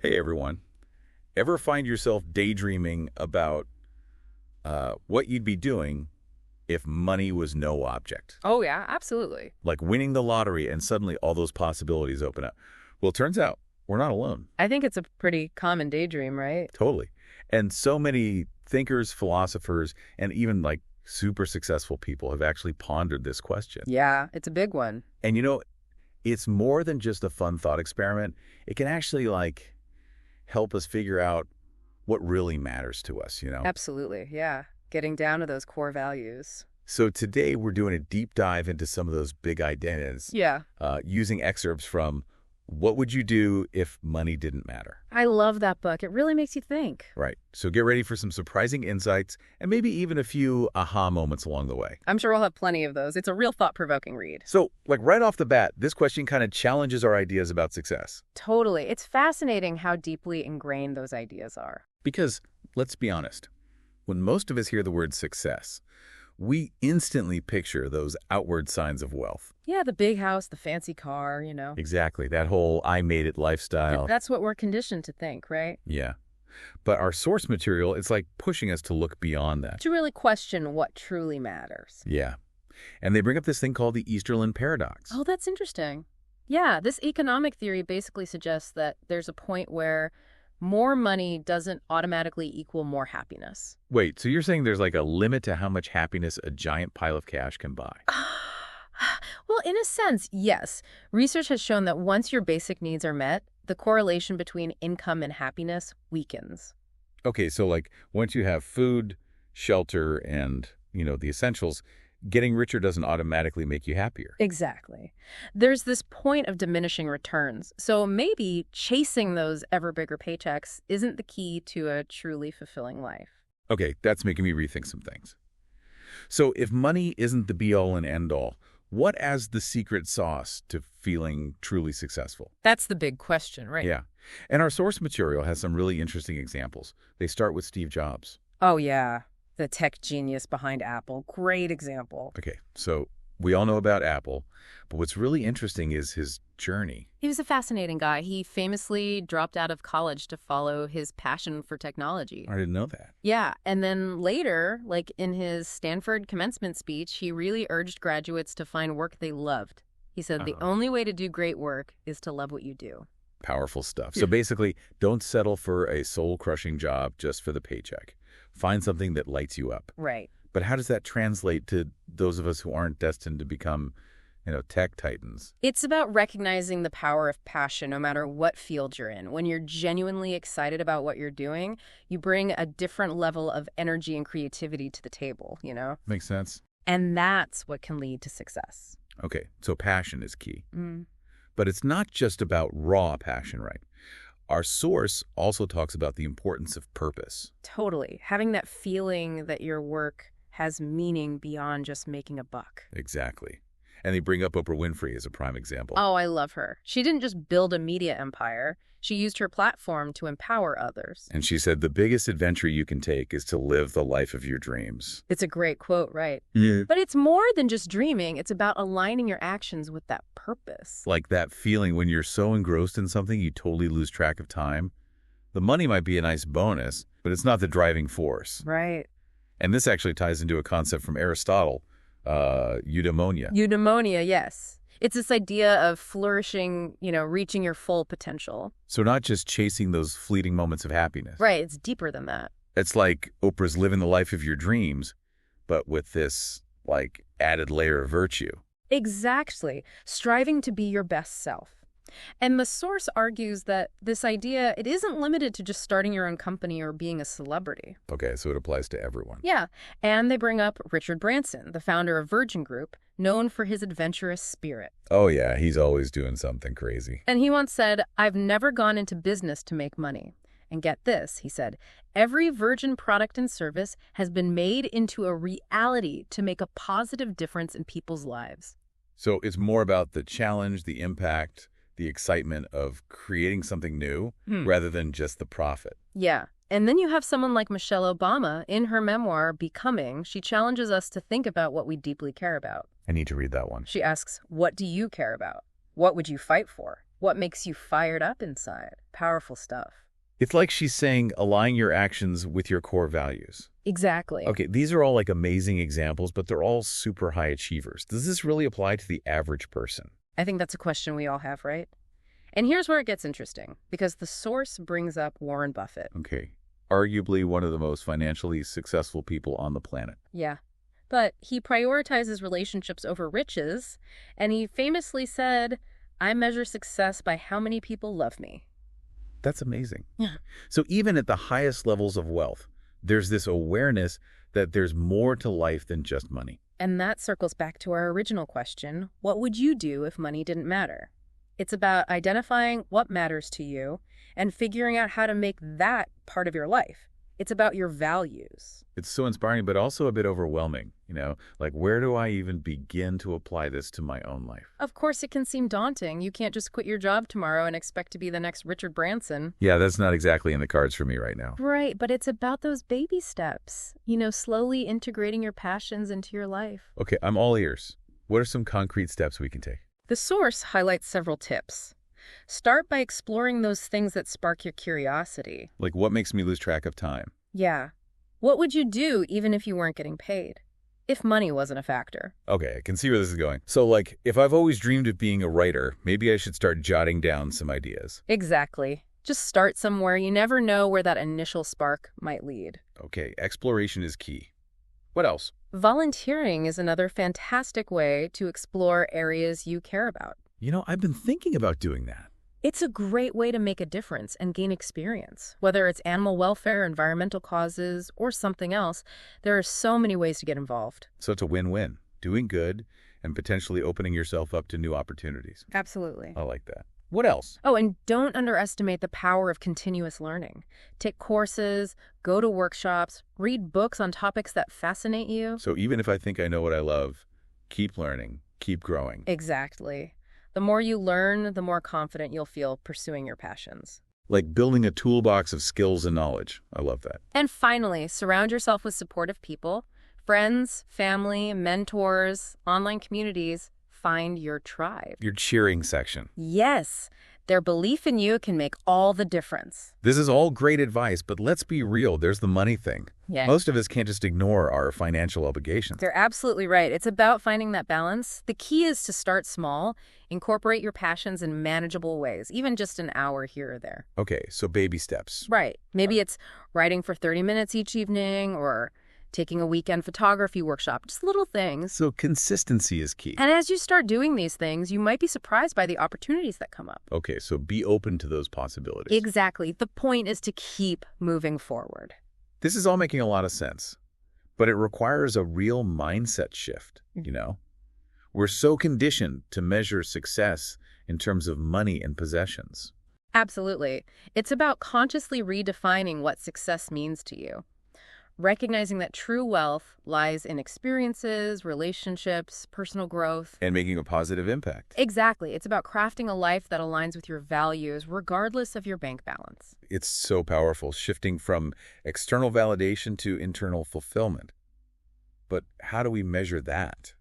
Hey everyone. Ever find yourself daydreaming about what you'd be doing if money was no object? Oh, yeah, absolutely. Like winning the lottery and suddenly all those possibilities open up. Well, it turns out we're not alone. I think it's a pretty common daydream, right? Totally. And so many thinkers, philosophers, and even like super successful people have actually pondered this question. Yeah, it's a big one. And it's more than just a fun thought experiment. It can actually help us figure out what really matters to us. Absolutely, yeah. Getting down to those core values. So today we're doing a deep dive into some of those big ideas, Yeah. using excerpts from What Would You Do If Money Didn't Matter? I love that book. It really makes you think. Right. So get ready for some surprising insights and maybe even a few aha moments along the way. I'm sure we'll have plenty of those. It's a real thought-provoking read. So right off the bat, this question kind of challenges our ideas about success. Totally. It's fascinating how deeply ingrained those ideas are. Because let's be honest, when most of us hear the word success, we instantly picture those outward signs of wealth. Yeah, the big house, the fancy car. Exactly. That whole I made it lifestyle. That's what we're conditioned to think, right? Yeah. But our source material, it's like pushing us to look beyond that. To really question what truly matters. Yeah. And they bring up this thing called the Easterlin paradox. Oh, that's interesting. Yeah, this economic theory basically suggests that there's a point where more money doesn't automatically equal more happiness. Wait, so you're saying there's like a limit to how much happiness a giant pile of cash can buy? Well, in a sense, yes. Research has shown that once your basic needs are met, the correlation between income and happiness weakens. Okay, so once you have food, shelter, and, the essentials, getting richer doesn't automatically make you happier. Exactly. There's this point of diminishing returns. So maybe chasing those ever bigger paychecks isn't the key to a truly fulfilling life. Okay, that's making me rethink some things. So if money isn't the be-all and end-all, what as the secret sauce to feeling truly successful? That's the big question, right? Yeah. And our source material has some really interesting examples. They start with Steve Jobs. Oh, yeah. The tech genius behind Apple. Great example. Okay, so we all know about Apple, but what's really interesting is his journey. He was a fascinating guy. He famously dropped out of college to follow his passion for technology. I didn't know that. Yeah, and then later, in his Stanford commencement speech, he really urged graduates to find work they loved. He said, the only way to do great work is to love what you do. Powerful stuff. So basically, don't settle for a soul-crushing job just for the paycheck. Find something that lights you up. Right. But how does that translate to those of us who aren't destined to become, tech titans? It's about recognizing the power of passion no matter what field you're in. When you're genuinely excited about what you're doing, you bring a different level of energy and creativity to the table, Makes sense. And that's what can lead to success. Okay, so passion is key. But it's not just about raw passion, right? Our source also talks about the importance of purpose. Totally. Having that feeling that your work has meaning beyond just making a buck. Exactly. And they bring up Oprah Winfrey as a prime example. Oh, I love her. She didn't just build a media empire. She used her platform to empower others. And she said the biggest adventure you can take is to live the life of your dreams. It's a great quote, right? Yeah. But it's more than just dreaming. It's about aligning your actions with that purpose. Like that feeling when you're so engrossed in something you totally lose track of time. The money might be a nice bonus, but it's not the driving force. Right. And this actually ties into a concept from Aristotle, eudaimonia. Eudaimonia, yes. It's this idea of flourishing, reaching your full potential. So not just chasing those fleeting moments of happiness. Right, it's deeper than that. It's like Oprah's living the life of your dreams, but with this, added layer of virtue. Exactly. Striving to be your best self. And the source argues that this idea, it isn't limited to just starting your own company or being a celebrity. Okay, so it applies to everyone. Yeah, and they bring up Richard Branson, the founder of Virgin Group, known for his adventurous spirit. Oh yeah, he's always doing something crazy. And he once said, "I've never gone into business to make money." And get this, he said, every Virgin product and service has been made into a reality to make a positive difference in people's lives. So it's more about the challenge, the impact, the excitement of creating something new rather than just the profit. Yeah. And then you have someone like Michelle Obama in her memoir, Becoming. She challenges us to think about what we deeply care about. I need to read that one. She asks, what do you care about? What would you fight for? What makes you fired up inside? Powerful stuff. It's like she's saying align your actions with your core values. Exactly. Okay, these are all like amazing examples, but they're all super high achievers. Does this really apply to the average person? I think that's a question we all have, right? And here's where it gets interesting, because the source brings up Warren Buffett. Okay, arguably one of the most financially successful people on the planet. Yeah. But he prioritizes relationships over riches, and he famously said, "I measure success by how many people love me." That's amazing. Yeah. So even at the highest levels of wealth, there's this awareness that there's more to life than just money. And that circles back to our original question, what would you do if money didn't matter? It's about identifying what matters to you and figuring out how to make that part of your life. It's about your values. It's so inspiring, but also a bit overwhelming, like where do I even begin to apply this to my own life? Of course, it can seem daunting. You can't just quit your job tomorrow and expect to be the next Richard Branson. Yeah, that's not exactly in the cards for me right now. Right, but it's about those baby steps, slowly integrating your passions into your life. Okay, I'm all ears. What are some concrete steps we can take? The source highlights several tips. Start by exploring those things that spark your curiosity. Like what makes me lose track of time? Yeah. What would you do even if you weren't getting paid? If money wasn't a factor. Okay, I can see where this is going. So like, if I've always dreamed of being a writer, maybe I should start jotting down some ideas. Exactly. Just start somewhere. You never know where that initial spark might lead. Okay, exploration is key. What else? Volunteering is another fantastic way to explore areas you care about. I've been thinking about doing that. It's a great way to make a difference and gain experience. Whether it's animal welfare, environmental causes, or something else, there are so many ways to get involved. So it's a win-win. Doing good and potentially opening yourself up to new opportunities. Absolutely. I like that. What else? Oh, and don't underestimate the power of continuous learning. Take courses, go to workshops, read books on topics that fascinate you. So even if I think I know what I love, keep learning, keep growing. Exactly. The more you learn, the more confident you'll feel pursuing your passions. Like building a toolbox of skills and knowledge. I love that. And finally, surround yourself with supportive people, friends, family, mentors, online communities. Find your tribe. Your cheering section. Yes. Their belief in you can make all the difference. This is all great advice, but let's be real. There's the money thing. Yeah. Most of us can't just ignore our financial obligations. They're absolutely right. It's about finding that balance. The key is to start small, incorporate your passions in manageable ways, even just an hour here or there. Okay, so baby steps. Right. Maybe it's writing for 30 minutes each evening or taking a weekend photography workshop, just little things. So consistency is key. And as you start doing these things, you might be surprised by the opportunities that come up. Okay, so be open to those possibilities. Exactly. The point is to keep moving forward. This is all making a lot of sense, but it requires a real mindset shift, We're so conditioned to measure success in terms of money and possessions. Absolutely. It's about consciously redefining what success means to you. Recognizing that true wealth lies in experiences, relationships, personal growth. And making a positive impact. Exactly. It's about crafting a life that aligns with your values, regardless of your bank balance. It's so powerful, shifting from external validation to internal fulfillment. But how do we measure that,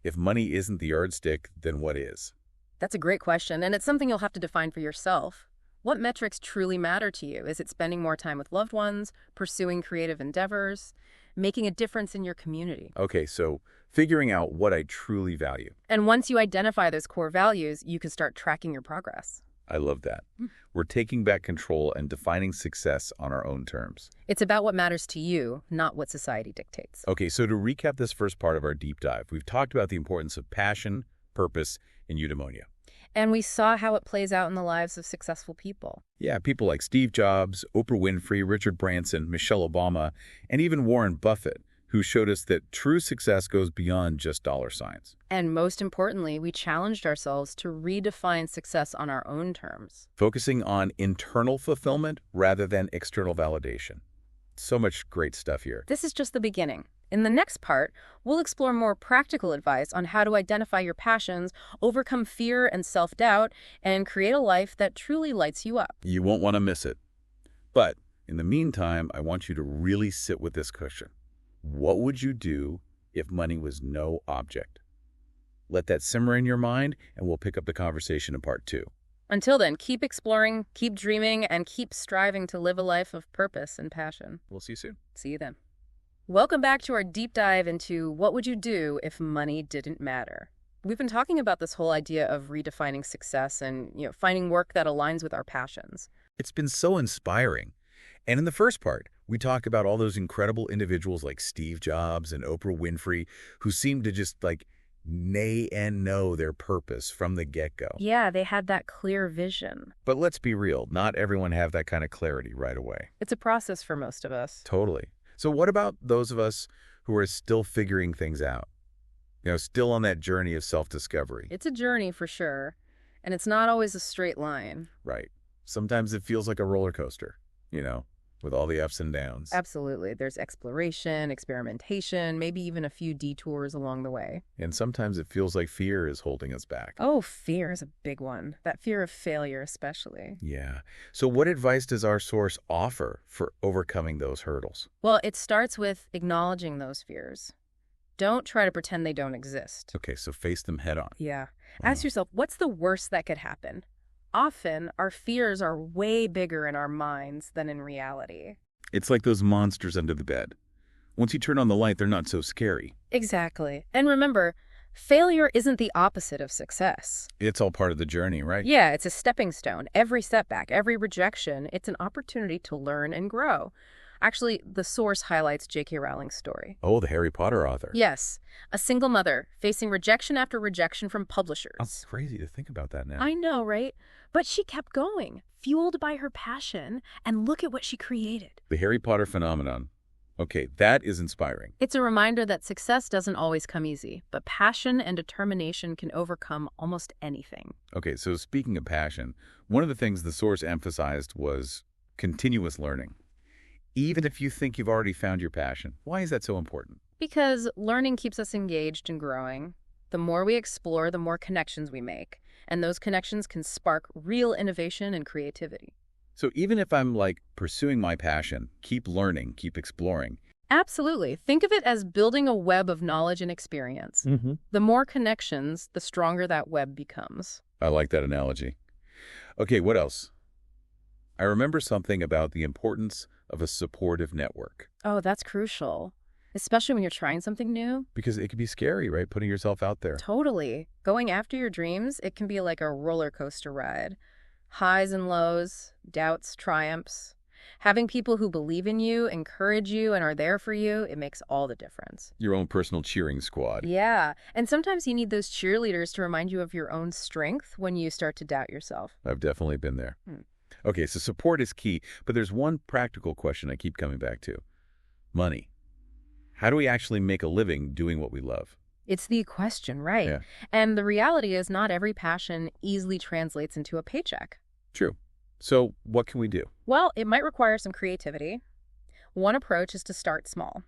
If money isn't the yardstick, then what is? That's a great question, and it's something you'll have to define for yourself. What metrics truly matter to you? Is it spending more time with loved ones, pursuing creative endeavors, making a difference in your community? Okay, so figuring out what I truly value. And once you identify those core values, you can start tracking your progress. I love that. We're taking back control and defining success on our own terms. It's about what matters to you, not what society dictates. Okay, so to recap this first part of our deep dive, we've talked about the importance of passion, purpose, and eudaimonia. And we saw how it plays out in the lives of successful people. Yeah, people like Steve Jobs, Oprah Winfrey, Richard Branson, Michelle Obama, and even Warren Buffett, who showed us that true success goes beyond just dollar signs. And most importantly, we challenged ourselves to redefine success on our own terms. Focusing on internal fulfillment rather than external validation. So much great stuff here. This is just the beginning. In the next part, we'll explore more practical advice on how to identify your passions, overcome fear and self-doubt, and create a life that truly lights you up. You won't want to miss it. But in the meantime, I want you to really sit with this question. What would you do if money was no object? Let that simmer in your mind, and we'll pick up the conversation in part 2. Until then, keep exploring, keep dreaming, and keep striving to live a life of purpose and passion. We'll see you soon. See you then. Welcome back to our deep dive into what would you do if money didn't matter. We've been talking about this whole idea of redefining success and, finding work that aligns with our passions. It's been so inspiring. And in the first part, we talk about all those incredible individuals like Steve Jobs and Oprah Winfrey who seem to just nay and know their purpose from the get-go. Yeah, they had that clear vision. But let's be real, not everyone have that kind of clarity right away. It's a process for most of us. Totally. So what about those of us who are still figuring things out? Still on that journey of self-discovery. It's a journey for sure, and it's not always a straight line. Right. Sometimes it feels like a roller coaster, with all the ups and downs. Absolutely. There's exploration, experimentation, maybe even a few detours along the way. And sometimes it feels like fear is holding us back. Oh, fear is a big one. That fear of failure especially. Yeah. So what advice does our source offer for overcoming those hurdles? Well, it starts with acknowledging those fears. Don't try to pretend they don't exist. Okay, so face them head on. Yeah. Ask yourself, what's the worst that could happen? Often, our fears are way bigger in our minds than in reality. It's like those monsters under the bed. Once you turn on the light, they're not so scary. Exactly. And remember, failure isn't the opposite of success. It's all part of the journey, right? Yeah, it's a stepping stone. Every setback, every rejection, it's an opportunity to learn and grow. Actually, the source highlights J.K. Rowling's story. Oh, the Harry Potter author. Yes, a single mother facing rejection after rejection from publishers. It's crazy to think about that now. I know, right? But she kept going, fueled by her passion, and look at what she created. The Harry Potter phenomenon. Okay, that is inspiring. It's a reminder that success doesn't always come easy, but passion and determination can overcome almost anything. Okay, so speaking of passion, one of the things the source emphasized was continuous learning. Even if you think you've already found your passion, why is that so important? Because learning keeps us engaged and growing. The more we explore, the more connections we make. And those connections can spark real innovation and creativity. So even if I'm pursuing my passion, keep learning, keep exploring. Absolutely. Think of it as building a web of knowledge and experience. The more connections, the stronger that web becomes. I like that analogy. Okay, what else? I remember something about the importance of a supportive network. Oh, that's crucial. Especially when you're trying something new. Because it can be scary, right? Putting yourself out there. Totally. Going after your dreams, it can be like a roller coaster ride. Highs and lows, doubts, triumphs. Having people who believe in you, encourage you, and are there for you, it makes all the difference. Your own personal cheering squad. Yeah. And sometimes you need those cheerleaders to remind you of your own strength when you start to doubt yourself. I've definitely been there. Okay, so support is key, but there's one practical question I keep coming back to. Money. How do we actually make a living doing what we love? It's the question, right? Yeah. And the reality is not every passion easily translates into a paycheck. True. So what can we do? Well, it might require some creativity. One approach is to start small.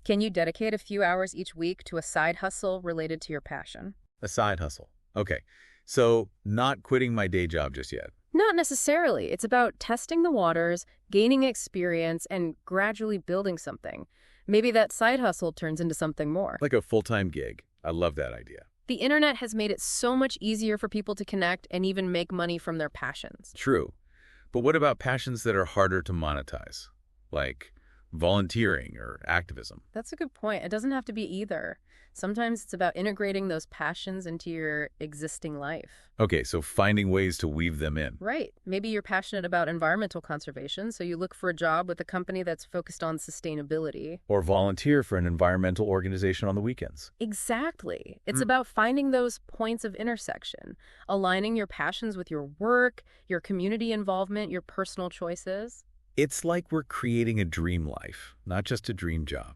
Can you dedicate a few hours each week to a side hustle related to your passion? A side hustle. Okay, so not quitting my day job just yet. Not necessarily. It's about testing the waters, gaining experience, and gradually building something. Maybe that side hustle turns into something more. Like a full-time gig. I love that idea. The internet has made it so much easier for people to connect and even make money from their passions. True. But what about passions that are harder to monetize? Like volunteering or activism? That's a good point. It doesn't have to be either. Sometimes it's about integrating those passions into your existing life. Okay, so finding ways to weave them in. Right. Maybe you're passionate about environmental conservation, so you look for a job with a company that's focused on sustainability. Or volunteer for an environmental organization on the weekends. Exactly. It's about finding those points of intersection, aligning your passions with your work, your community involvement, your personal choices. It's like we're creating a dream life, not just a dream job,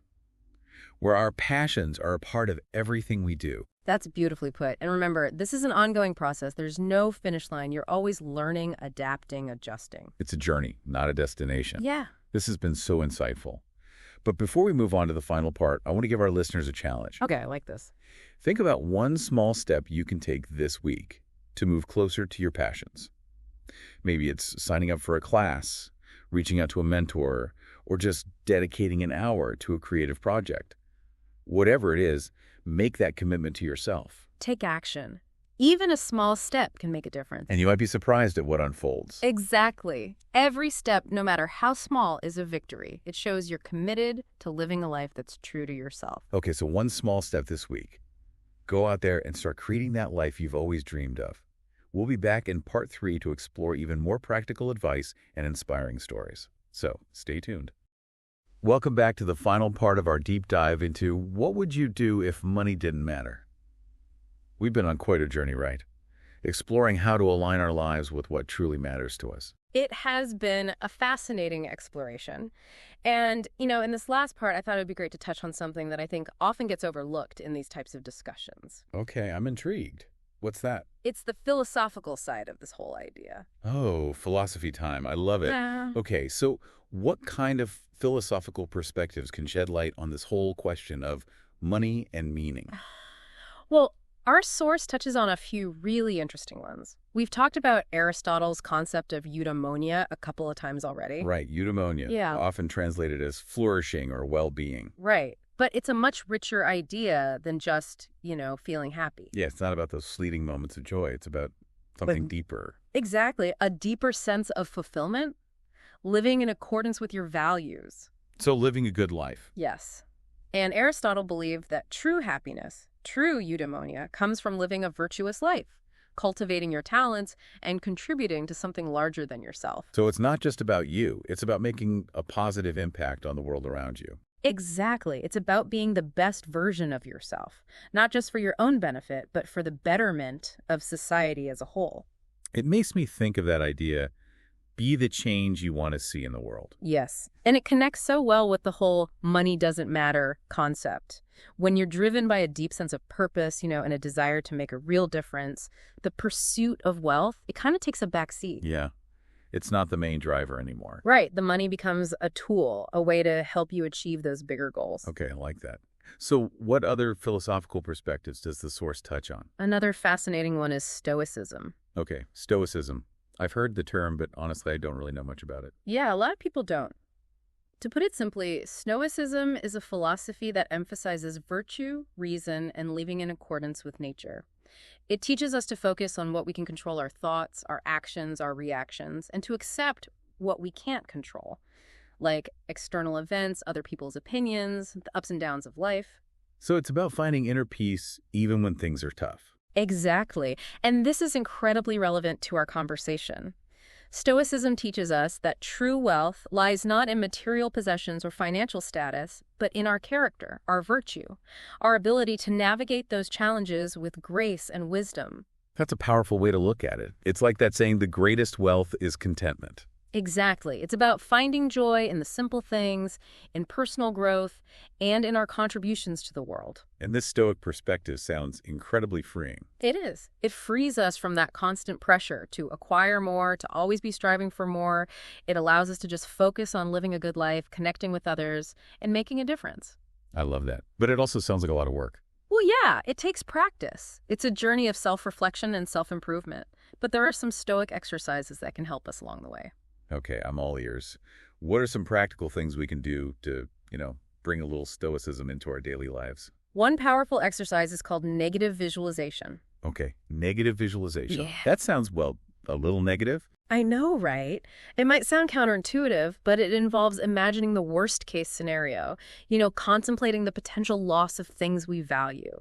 where our passions are a part of everything we do. That's beautifully put. And remember, this is an ongoing process. There's no finish line. You're always learning, adapting, adjusting. It's a journey, not a destination. Yeah. This has been so insightful. But before we move on to the final part, I want to give our listeners a challenge. Okay, I like this. Think about one small step you can take this week to move closer to your passions. Maybe it's signing up for a class, reaching out to a mentor, or just dedicating an hour to a creative project. Whatever it is, make that commitment to yourself. Take action. Even a small step can make a difference. And you might be surprised at what unfolds. Exactly. Every step, no matter how small, is a victory. It shows you're committed to living a life that's true to yourself. Okay, so one small step this week. Go out there and start creating that life you've always dreamed of. We'll be back in part 3 to explore even more practical advice and inspiring stories. So stay tuned. Welcome back to the final part of our deep dive into what would you do if money didn't matter? We've been on quite a journey, right? Exploring how to align our lives with what truly matters to us. It has been a fascinating exploration. And, in this last part, I thought it would be great to touch on something that I think often gets overlooked in these types of discussions. Okay, I'm intrigued. What's that? It's the philosophical side of this whole idea. Oh, philosophy time. I love it. Yeah. Okay, so what kind of philosophical perspectives can shed light on this whole question of money and meaning? Well, our source touches on a few really interesting ones. We've talked about Aristotle's concept of eudaimonia a couple of times already. Right, eudaimonia, Yeah. often translated as flourishing or well-being. Right. But it's a much richer idea than just, feeling happy. Yeah, it's not about those fleeting moments of joy. It's about something deeper. Exactly. A deeper sense of fulfillment, living in accordance with your values. So living a good life. Yes. And Aristotle believed that true happiness, true eudaimonia, comes from living a virtuous life, cultivating your talents, and contributing to something larger than yourself. So it's not just about you. It's about making a positive impact on the world around you. Exactly. It's about being the best version of yourself, not just for your own benefit, but for the betterment of society as a whole. It makes me think of that idea, be the change you want to see in the world. Yes. And it connects so well with the whole money doesn't matter concept. When you're driven by a deep sense of purpose, and a desire to make a real difference, the pursuit of wealth, it kind of takes a back seat. Yeah. It's not the main driver anymore. Right. The money becomes a tool, a way to help you achieve those bigger goals. Okay, I like that. So what other philosophical perspectives does the source touch on? Another fascinating one is Stoicism. Okay, Stoicism. I've heard the term, but honestly, I don't really know much about it. Yeah, a lot of people don't. To put it simply, Stoicism is a philosophy that emphasizes virtue, reason, and living in accordance with nature. It teaches us to focus on what we can control: our thoughts, our actions, our reactions, and to accept what we can't control, like external events, other people's opinions, the ups and downs of life. So it's about finding inner peace even when things are tough. Exactly. And this is incredibly relevant to our conversation. Stoicism teaches us that true wealth lies not in material possessions or financial status, but in our character, our virtue, our ability to navigate those challenges with grace and wisdom. That's a powerful way to look at it. It's like that saying, the greatest wealth is contentment. Exactly. It's about finding joy in the simple things, in personal growth, and in our contributions to the world. And this Stoic perspective sounds incredibly freeing. It is. It frees us from that constant pressure to acquire more, to always be striving for more. It allows us to just focus on living a good life, connecting with others, and making a difference. I love that. But it also sounds like a lot of work. Well, yeah, it takes practice. It's a journey of self-reflection and self-improvement. But there are some Stoic exercises that can help us along the way. Okay, I'm all ears. What are some practical things we can do to, bring a little stoicism into our daily lives? One powerful exercise is called negative visualization. Okay, negative visualization. Yeah. That sounds, a little negative. I know, right? It might sound counterintuitive, but it involves imagining the worst-case scenario, contemplating the potential loss of things we value,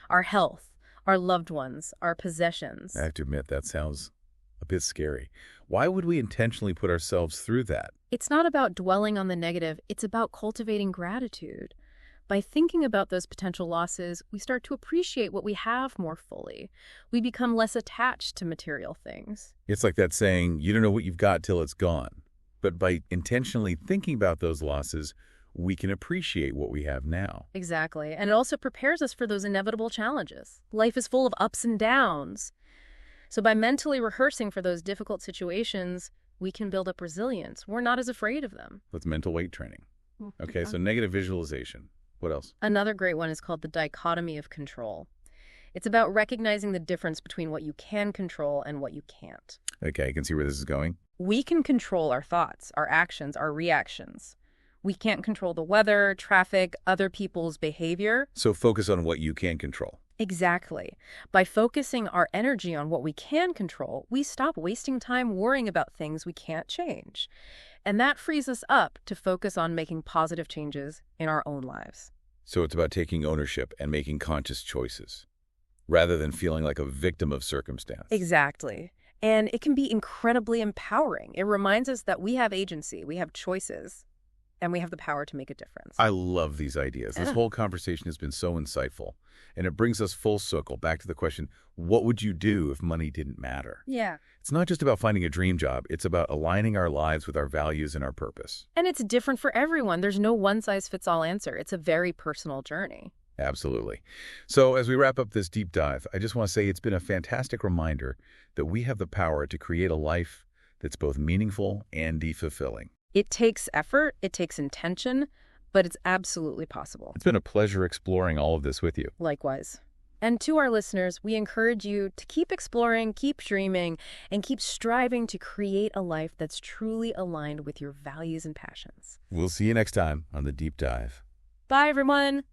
our health, our loved ones, our possessions. I have to admit, that sounds a bit scary. Why would we intentionally put ourselves through that? It's not about dwelling on the negative. It's about cultivating gratitude. By thinking about those potential losses, we start to appreciate what we have more fully. We become less attached to material things. It's like that saying, you don't know what you've got till it's gone. But by intentionally thinking about those losses, we can appreciate what we have now. Exactly. And it also prepares us for those inevitable challenges. Life is full of ups and downs. So by mentally rehearsing for those difficult situations, we can build up resilience. We're not as afraid of them. That's mental weight training. Okay, so negative visualization. What else? Another great one is called the dichotomy of control. It's about recognizing the difference between what you can control and what you can't. Okay, I can see where this is going. We can control our thoughts, our actions, our reactions. We can't control the weather, traffic, other people's behavior. So focus on what you can control. Exactly. By focusing our energy on what we can control, we stop wasting time worrying about things we can't change. And that frees us up to focus on making positive changes in our own lives. So it's about taking ownership and making conscious choices, rather than feeling like a victim of circumstance. Exactly. And it can be incredibly empowering. It reminds us that we have agency, we have choices, and we have the power to make a difference. I love these ideas. This whole conversation has been so insightful, and it brings us full circle back to the question, what would you do if money didn't matter? Yeah. It's not just about finding a dream job. It's about aligning our lives with our values and our purpose. And it's different for everyone. There's no one-size-fits-all answer. It's a very personal journey. Absolutely. So as we wrap up this deep dive, I just want to say it's been a fantastic reminder that we have the power to create a life that's both meaningful and fulfilling. It takes effort, it takes intention, but it's absolutely possible. It's been a pleasure exploring all of this with you. Likewise. And to our listeners, we encourage you to keep exploring, keep dreaming, and keep striving to create a life that's truly aligned with your values and passions. We'll see you next time on The Deep Dive. Bye, everyone.